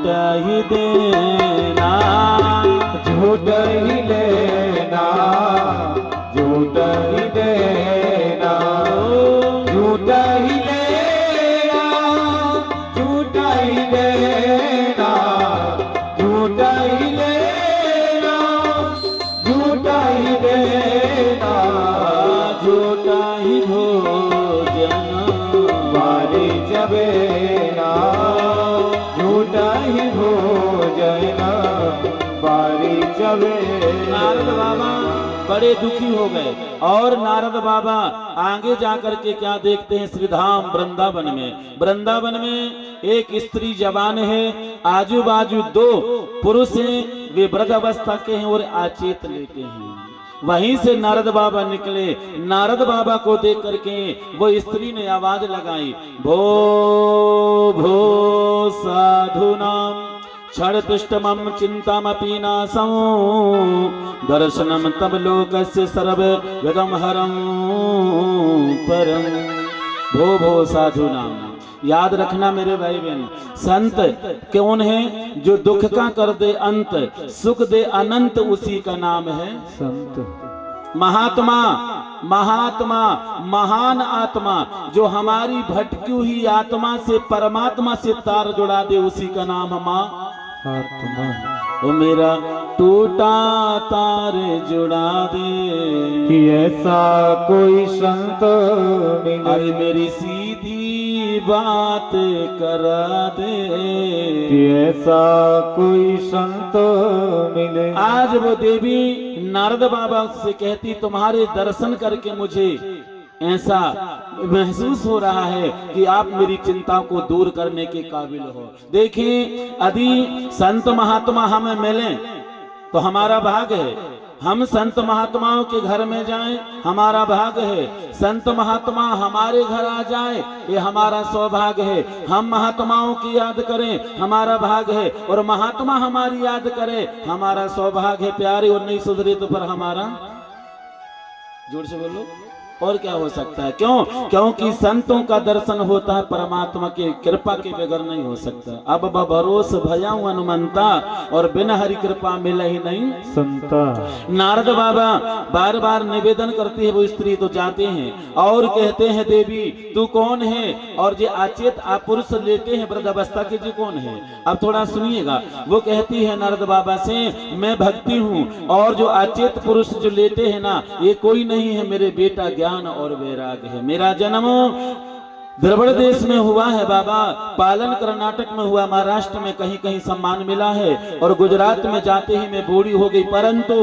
ही देना, झूठ ही लेना, झूठ ही देना, झूठ ही लेना, झूठ ही देना, झूठ ही लेना, झूठ ही देना, झूठा ही भोजन बारी जबेना, झूठा ही भोजन बारी जबेना। नारद बाबा बड़े दुखी हो गए और नारद बाबा आगे जाकर के क्या देखते हैं, श्रीधाम वृंदावन में, वृंदावन में एक स्त्री जवान है, आजू बाजू दो पुरुष हैं, वे वृद्ध अवस्था के हैं और आचेत लेटे हैं। वहीं से नारद बाबा निकले, नारद बाबा को देख करके वो स्त्री ने आवाज लगाई, भो भो साधुनाम क्षण तुष्टमं चिंतामपि नासं दर्शनम तब लोकस्य सर्वगम हरं परम। भो भो साधुनाम, याद रखना मेरे भाई बहन, संत कौन है? जो दुख का कर दे अंत, सुख दे अनंत, उसी का नाम है संत। महात्मा, महात्मा महान आत्मा, जो हमारी भटकी हुई आत्मा से परमात्मा से तार जुड़ा दे, उसी का नाम आत्मा। ओ मेरा टूटा तार जुड़ा दे, कि ऐसा कोई संत मिले, अरे मेरी सीधी बात करा दे, कि ऐसा कोई संत मिले। आज वो देवी नारद बाबा से कहती, तुम्हारे दर्शन करके मुझे ऐसा महसूस हो रहा है कि आप मेरी चिंता को दूर करने के काबिल हो। देखिए, यदि संत महात्मा हमें मिले तो हमारा भाग है, हम संत महात्माओं के घर में जाएं, हमारा भाग है। संत महात्मा हमारे घर आ जाए, ये हमारा सौभाग्य है। हम महात्माओं की याद करें, हमारा भाग है, और महात्मा हमारी याद करे, हमारा सौभाग्य है। प्यारे, और नहीं सुधरे तो पर हमारा, जोर से बोलो, और क्या हो सकता है? क्यों? क्योंकि संतों का दर्शन होता है परमात्मा की कृपा के बगैर नहीं हो सकता। अब भरोस भयाऊं हनुमंता, और बिना हरि कृपा मिले ही नहीं संता। नारद बाबा बार बार निवेदन करती है, वो स्त्री तो जाते हैं और कहते हैं, देवी तू कौन है? और जो अचेत पुरुष लेते हैं वृद्ध अवस्था के, जी कौन है? अब थोड़ा सुनिएगा। वो कहती है नारद बाबा से, मैं भक्ति हूँ, और जो अचेत पुरुष जो लेते हैं ना, ये कोई नहीं है, मेरे बेटा ज्ञान और वैराग्य है। मेरा जन्म द्रविड़ देश में हुआ है बाबा, पालन कर्नाटक में हुआ, महाराष्ट्र में कहीं कहीं सम्मान मिला है, और गुजरात में जाते ही मैं बूढ़ी हो गई, परंतु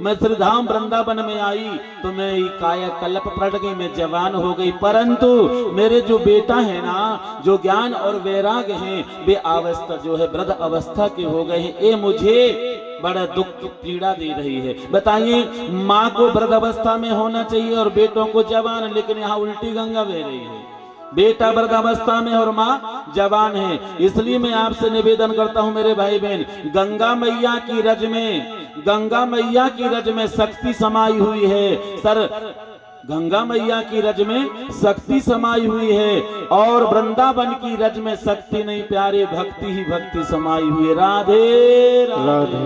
मैं श्रीधाम वृंदावन में आई तो मैं काया कल्प पड़ गई, मैं जवान हो गई, परंतु मेरे जो बेटा है ना, जो ज्ञान और वैराग्य है, वे अवस्था जो है वृद्ध अवस्था के हो गए हैं। ये मुझे बड़ा दुख पीड़ा दे रही है। बताइए, माँ को वृद्ध अवस्था में होना चाहिए और बेटों को जवान, लेकिन यहाँ उल्टी गंगा बह रही है। बेटा वृद्धावस्था में और माँ जवान है। इसलिए मैं आपसे निवेदन करता हूँ मेरे भाई बहन, गंगा मैया की रज में, गंगा मैया की रज में शक्ति समाई हुई है। सर, गंगा मैया की रज में शक्ति समाई हुई है, और वृंदावन की रज में शक्ति नहीं प्यारे, भक्ति ही भक्ति समाई हुई है। राधे राधे।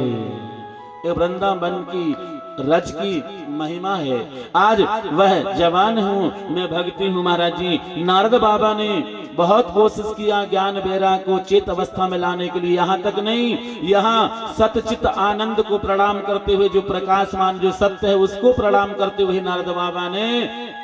ये वृंदावन की रज की महिमा है। आज वह जवान हूँ, मैं भक्ति हूँ महाराज जी। नारद बाबा ने बहुत कोशिश किया ज्ञान वैराग्य को चेत अवस्था में लाने के लिए, यहाँ तक नहीं, यहाँ सतचित आनंद को प्रणाम करते हुए, जो प्रकाशमान जो सत्य है उसको प्रणाम करते हुए नारद बाबा ने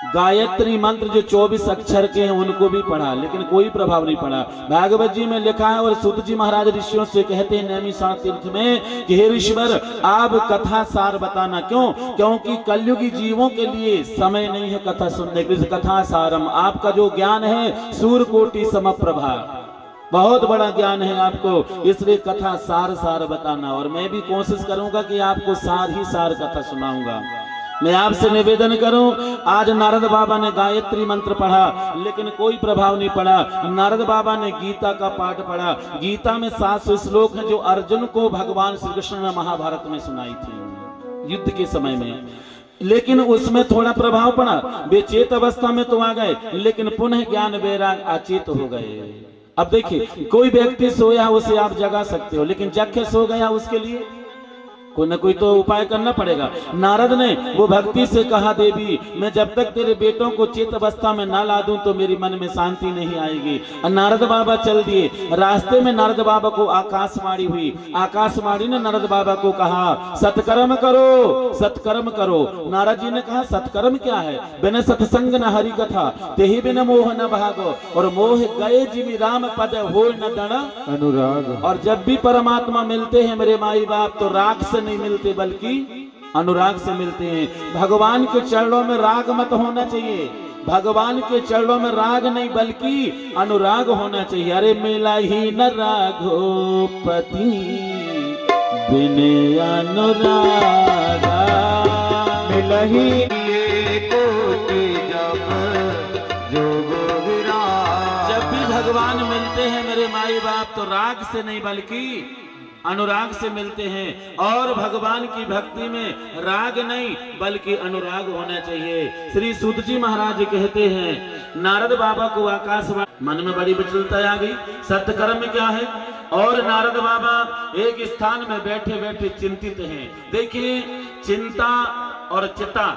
गायत्री मंत्र जो 24 अक्षर के हैं उनको भी पढ़ा, लेकिन कोई प्रभाव नहीं पड़ा। भागवत जी में लिखा है, और सूत जी महाराज ऋषियों से कहते हैं नैमिषारण्य तीर्थ में कि हे ऋषिवर, आप कथा सार बताना। क्यों? क्योंकि कलयुगी जीवों के लिए समय नहीं है कथा सुनने के लिए। कथा सारम, आपका जो ज्ञान है सूर्यकोटि समप्रभा, बहुत बड़ा ज्ञान है आपको, इसलिए कथा सार सार बताना। और मैं भी कोशिश करूंगा कि आपको सार ही सार कथा सुनाऊंगा। मैं आपसे निवेदन करूं, आज नारद बाबा ने गायत्री मंत्र पढ़ा, लेकिन कोई प्रभाव नहीं पड़ा। नारद बाबा ने गीता का पाठ पढ़ा। गीता में 700 श्लोक हैं जो अर्जुन को भगवान श्री कृष्ण ने महाभारत में सुनाई थी युद्ध के समय में, लेकिन उसमें थोड़ा प्रभाव पड़ा। वे चेत अवस्था में तो आ गए, लेकिन पुनः ज्ञान वैराग अचेत हो गए। अब देखिए कोई व्यक्ति सोया उसे आप जगा सकते हो, लेकिन जग के सो गया उसके लिए कोई न कोई तो उपाय करना पड़ेगा। नारद ने वो भक्ति से कहा, देवी मैं जब तक तेरे बेटों को चेत अवस्था में ना ला दूं तो मेरी मन में शांति नहीं आएगी। और नारद बाबा चल दिए। रास्ते में नारद बाबा को आकाशवाणी हुई। आकाशवाणी ने नारद बाबा को कहा, सत्कर्म करो, सत्कर्म करो। नारद जी ने कहा, सत्कर्म क्या है? बिन सत्संग न हरि कथा, तेहि बिन मोह न भागो, और मोह गए जिमि राम पद हो न दण अनुराग। और जब भी परमात्मा मिलते हैं मेरे माई बाप तो राग से नहीं मिलते बल्कि अनुराग से मिलते हैं। भगवान के चरणों में राग मत होना चाहिए, भगवान के चरणों में राग नहीं बल्कि अनुराग होना चाहिए। अरे मिला ही न राघोपति बिन अनुराग, मिला ही जब भी भगवान मिलते हैं मेरे माई बाप तो राग से नहीं बल्कि अनुराग से मिलते हैं। और भगवान की भक्ति में राग नहीं बल्कि अनुराग होना चाहिए। श्री सूत जी महाराज कहते हैं, नारद बाबा को आकाशवाणी, मन में बड़ी विचलता आ गई, सत्कर्म क्या है? और नारद बाबा एक स्थान में बैठे बैठे चिंतित हैं। देखिए चिंता और चिता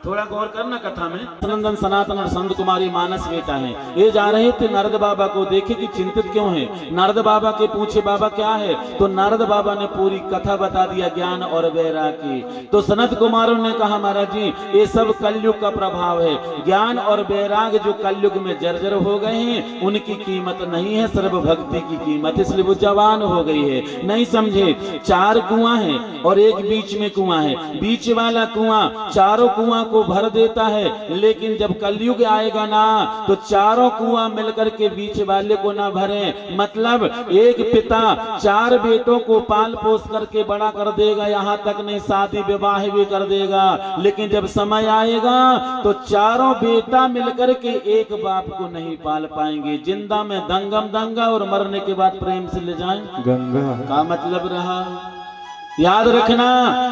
थोड़ा गौर करना कथा में। सनंदन सनातन और संत कुमारी मानस बेटा है, ये जा रहे थे नारद बाबा को देखे कि चिंतित क्यों है। नारद बाबा के पूछे, बाबा क्या है? तो नारद बाबा ने पूरी कथा बता दिया, ज्ञान और वैराग की। तो सनत कुमारों ने कहा, महाराज जी ये सब कलयुग का प्रभाव है। ज्ञान और वैराग जो कलयुग में जर्जर हो गए हैं उनकी कीमत नहीं है सर्व भक्ति की कीमत, इसलिए वो जवान हो गई है। नहीं समझे? 4 कुआं है और एक बीच में कुआं है। बीच वाला कुआं चारों कुआं को भर देता है, लेकिन जब कलयुग आएगा ना तो चारों कुआं मिलकर के बीच वाले को ना भरे। मतलब एक पिता 4 बेटों को पाल पोस करके बड़ा कर देगा, यहाँ तक नहीं शादी विवाह भी कर देगा, लेकिन जब समय आएगा तो चारों बेटा मिलकर के एक बाप को नहीं पाल पाएंगे। जिंदा में दंगम दंगा और मरने के बाद प्रेम से ले जाएं गंगा का मतलब रहा। याद रखना,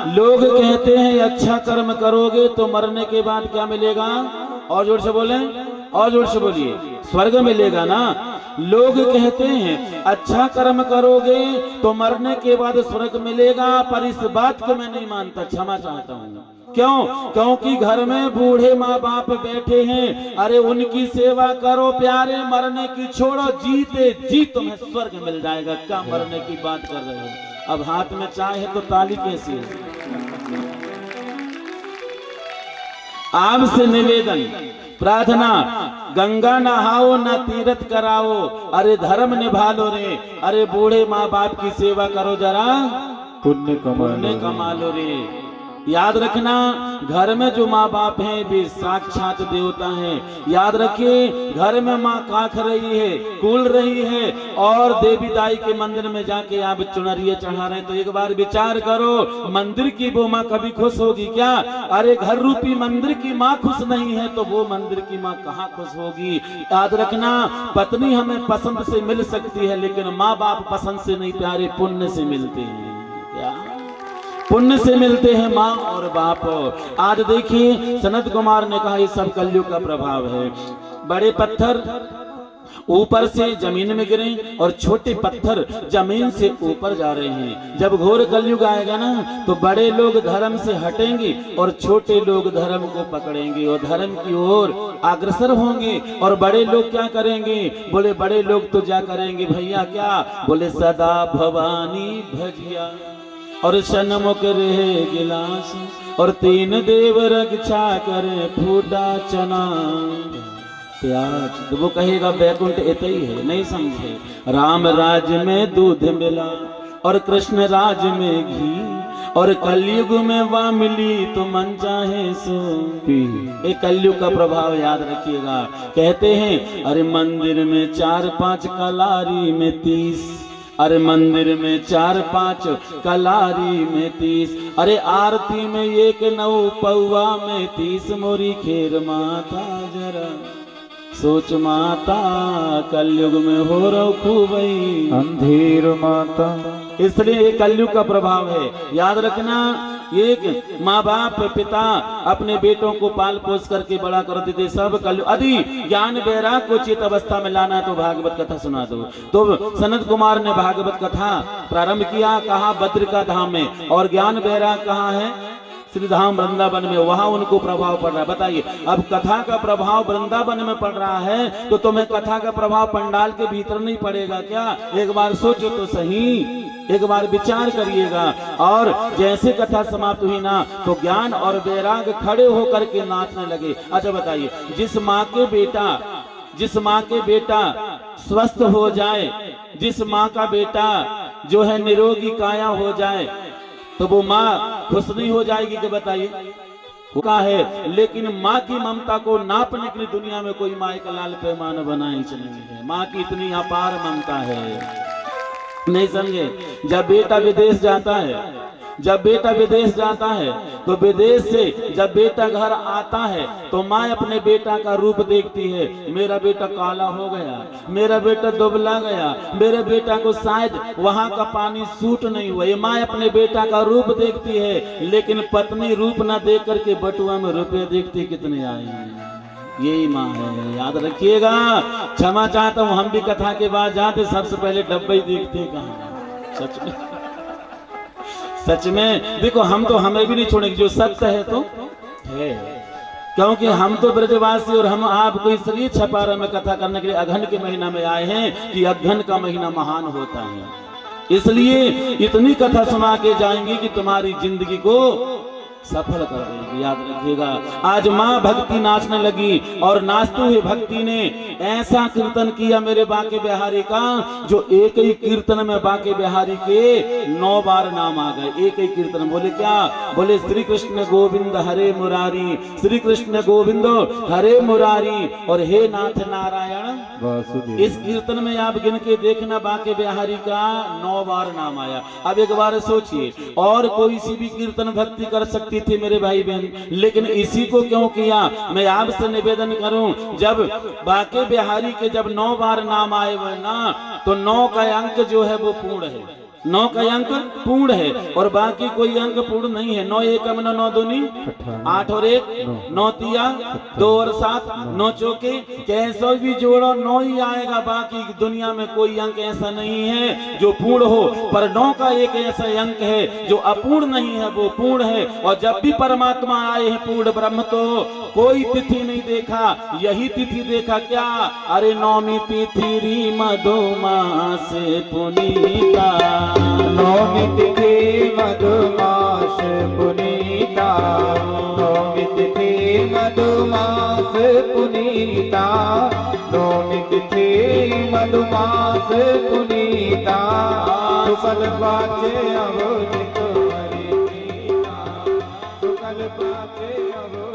लोग कहते हैं अच्छा कर्म करोगे तो मरने के बाद क्या मिलेगा? और जोर से बोले, और जोर से बोलिए, स्वर्ग मिलेगा ना। लोग कहते हैं अच्छा कर्म करोगे तो मरने के बाद स्वर्ग मिलेगा, पर इस बात को मैं नहीं मानता, क्षमा चाहता हूँ। क्यों? क्योंकि घर में बूढ़े माँ बाप बैठे हैं, अरे उनकी सेवा करो प्यारे, मरने की छोड़ो, जीते जी तुम्हें स्वर्ग मिल जाएगा। क्या मरने की बात कर रहे हो? अब हाथ में चाय है तो ताली कैसी है? आपसे निवेदन प्रार्थना, गंगा नहाओ ना तीर्थ कराओ, अरे धर्म निभा लो रे, अरे बूढ़े माँ बाप की सेवा करो जरा, पुण्य कमा लो रे। याद रखना, घर में जो माँ बाप हैं वे साक्षात देवता हैं। याद रखिए, घर में माँ काख रही है, कूल रही है, और देवी दाई के मंदिर में जाके आप चुनरिया चढ़ा रहे हैं, तो एक बार विचार करो, मंदिर की वो माँ कभी खुश होगी क्या? अरे घर रूपी मंदिर की माँ खुश नहीं है तो वो मंदिर की माँ कहाँ खुश होगी? याद रखना, पत्नी हमें पसंद से मिल सकती है लेकिन माँ बाप पसंद से नहीं प्यारे, पुण्य से मिलते हैं। क्या पुण्य से मिलते हैं माँ और बाप। आज देखिए सनत कुमार ने कहा ये सब कलयुग का प्रभाव है। बड़े पत्थर ऊपर से जमीन में गिरे और छोटे पत्थर जमीन से ऊपर जा रहे हैं। जब घोर कलयुग आएगा ना तो बड़े लोग धर्म से हटेंगे और छोटे लोग धर्म को पकड़ेंगे और धर्म की ओर अग्रसर होंगे। और बड़े लोग क्या करेंगे? बोले बड़े लोग तो क्या करेंगे भैया? क्या बोले? सदा भवानी भजिया और सन्मुख रहे गिलास और 3 देव रक्षा करे फूटा चना प्याज। तो वो कहेगा बैकुंठ इतना ही है, नहीं समझे? राम राज में दूध मिला और कृष्ण राज में घी और कलयुग में वाह मिली तो मन चाहे सो पी। एक कलयुग का प्रभाव याद रखिएगा। कहते हैं अरे मंदिर में 4-5 कलारी में 30, अरे मंदिर में 4-5 कलारी में 30, अरे आरती में 1 9 पौआ में 30, मोरी खेर माता जरा सोच माता, कलयुग में हो रो खूबई अंधेर माता। इसलिए ये कलयुग का प्रभाव है। याद रखना, एक माँ बाप पिता अपने बेटों को पाल पोस करके बड़ा करते थे, सब कलयुग। यदि ज्ञान वैराग को चित अवस्था में लाना है तो भागवत कथा सुना दो। तो सनत कुमार ने भागवत कथा प्रारंभ किया, कहा बद्रिका धाम में, और ज्ञान वैराग कहाँ है? श्रीधाम वृंदावन में, वहां उनको प्रभाव पड़ रहा है। बताइए, अब कथा का प्रभाव वृंदावन में पड़ रहा है तो तुम्हें कथा का प्रभाव पंडाल के भीतर नहीं पड़ेगा क्या? एक बार सोचो तो सही, एक बार विचार करिएगा। और जैसे कथा समाप्त हुई ना, तो ज्ञान और वैराग खड़े होकर के नाचने लगे। अच्छा बताइए, जिस माँ के बेटा स्वस्थ हो जाए, जिस माँ का बेटा जो है निरोगी काया हो जाए, तो वो माँ खुश नहीं हो जाएगी कि? बताइए, का है। लेकिन माँ की ममता को नापने के लिए दुनिया में कोई माँ का लाल पैमाना बनाई नहीं है। माँ की इतनी अपार ममता है, नहीं समझे? जब बेटा विदेश जाता है, तो विदेश से जब बेटा घर आता है तो माँ अपने बेटा का रूप देखती है। मेरा बेटा काला हो गया, मेरा बेटा दुबला गया, मेरे बेटा को शायद वहां का पानी सूट नहीं हुआ। ये माँ अपने बेटा का रूप देखती है, लेकिन पत्नी रूप ना देख करके बटुआ में रुपए देखती कितने आए हैं। यही माँ है, याद रखिएगा। क्षमा चाहता हूँ, हम भी कथा के बाद जाते सबसे पहले डब्बे ही देखते कहाँ। सच में देखो, हम तो हमें भी नहीं छोड़ेंगे, जो सत्य है तो है। क्योंकि हम तो ब्रजवासी और हम आपको इसलिए छपारा में कथा करने के लिए अघन के महीना में आए हैं कि अघन का महीना महान होता है। इसलिए इतनी कथा सुना के जाएंगे कि तुम्हारी जिंदगी को सफल कर देगी। याद रखिएगा, आज माँ भक्ति नाचने लगी, और नाचते हुए भक्ति ने ऐसा कीर्तन किया मेरे बांके बिहारी का, जो एक ही कीर्तन में बांके बिहारी के 9 बार नाम आ गए। एक ही कीर्तन बोले क्या? बोले श्री कृष्ण गोविंद हरे मुरारी, श्री कृष्ण गोविंद हरे मुरारी, और हे नाथ नारायण वासुदेव। इस कीर्तन में आप गिन के देखना, बांके बिहारी का 9 बार नाम आया। अब एक बार सोचिए, और कोई सी भी कीर्तन भक्ति कर सकती थे मेरे भाई बहन, लेकिन इसी को क्यों किया? मैं आपसे निवेदन करूं, जब बांके बिहारी के जब 9 बार नाम आए हुए ना, तो 9 का अंक जो है वो पूर्ण है। 9 का अंक पूर्ण है, और बाकी कोई अंक पूर्ण नहीं है। 9 एकम 9 दूनी 8 और 1 9 तिया 2 और 7 9 चौके, कैसे भी जोड़ो 9 ही आएगा। बाकी दुनिया में कोई अंक ऐसा नहीं है जो पूर्ण हो, पर 9 का एक ऐसा अंक है जो अपूर्ण नहीं है, वो पूर्ण है। और जब भी परमात्मा आए हैं पूर्ण ब्रह्म, तो कोई तिथि नहीं देखा, यही तिथि देखा क्या? अरे नौमी तिथि री मधुमास पुनीता, नौमी तिथि मधुमास पुनीता, नौमी तिथि मधुमास पुनीता, नौमी तिथि मधुमास पुनीता, सुकल बाचे अवधिक हरि कीता, सुकल बाचे अवधिक